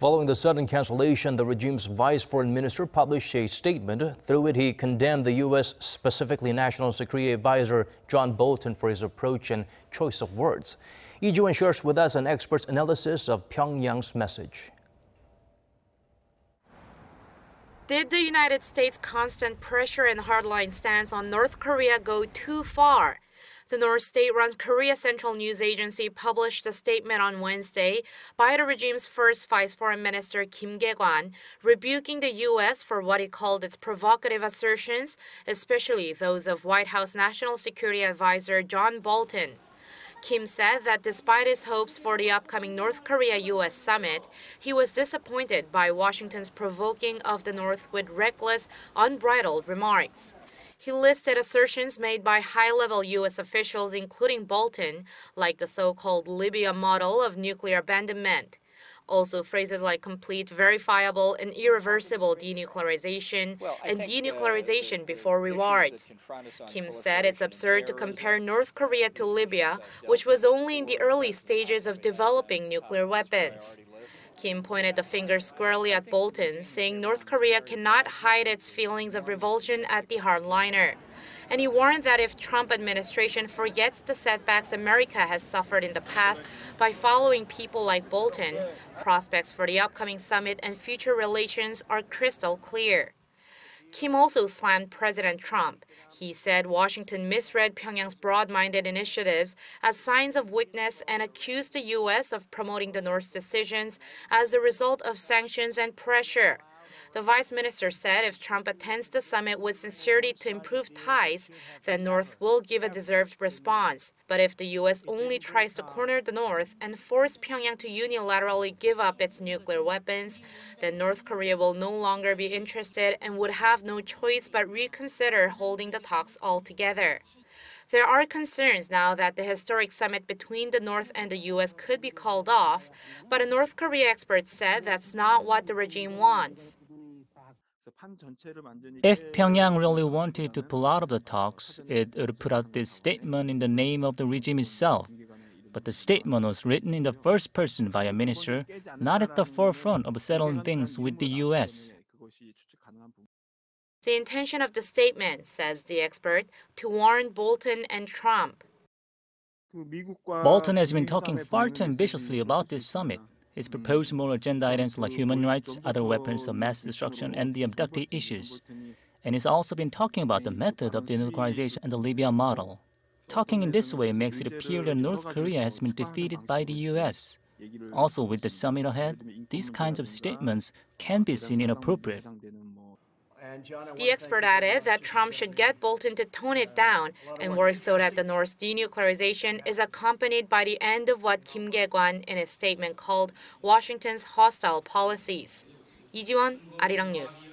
Following the sudden cancellation, the regime's vice foreign minister published a statement. Through it, he condemned the U.S., specifically National Security Advisor John Bolton, for his approach and choice of words. Kye-gwan shares with us an expert's analysis of Pyongyang's message. Did the United States' constant pressure and hardline stance on North Korea go too far? The North state-run Korea Central News Agency published a statement on Wednesday by the regime's first vice foreign minister Kye-gwan, rebuking the U.S. for what he called its provocative assertions, especially those of White House National Security Advisor John Bolton. Kim said that despite his hopes for the upcoming North Korea-U.S. summit, he was disappointed by Washington's provoking of the North with reckless, unbridled remarks. He listed assertions made by high-level U.S. officials, including Bolton, like the so-called Libya model of nuclear abandonment. Also phrases like complete, verifiable, and irreversible denuclearization and denuclearization before rewards. Kim said it's absurd to compare North Korea to Libya, which was only in the early stages of developing nuclear weapons. Kim pointed the finger squarely at Bolton, saying North Korea cannot hide its feelings of revulsion at the hardliner. And he warned that if Trump administration forgets the setbacks America has suffered in the past by following people like Bolton, prospects for the upcoming summit and future relations are crystal clear. Kim also slammed President Trump. He said Washington misread Pyongyang's broad-minded initiatives as signs of weakness and accused the U.S. of promoting the North's decisions as a result of sanctions and pressure. The vice minister said if Trump attends the summit with sincerity to improve ties, then North will give a deserved response. But if the U.S. only tries to corner the North and force Pyongyang to unilaterally give up its nuclear weapons, then North Korea will no longer be interested and would have no choice but reconsider holding the talks altogether. There are concerns now that the historic summit between the North and the U.S. could be called off, but a North Korea expert said that's not what the regime wants. If Pyongyang really wanted to pull out of the talks, it would put out this statement in the name of the regime itself. But the statement was written in the first person by a minister, not at the forefront of settling things with the U.S. The intention of the statement, says the expert, to warn Bolton and Trump. Bolton has been talking far too ambitiously about this summit. His proposed moral agenda items like human rights, other weapons of mass destruction, and the abductee issues. And he's also been talking about the method of denuclearization and the Libya model. Talking in this way makes it appear that North Korea has been defeated by the U.S. Also, with the summit ahead, these kinds of statements can be seen inappropriate. The expert added that Trump should get Bolton to tone it down and work so that the North's denuclearization is accompanied by the end of what Kye-gwan in his statement called Washington's hostile policies. Kye-gwan, Arirang News.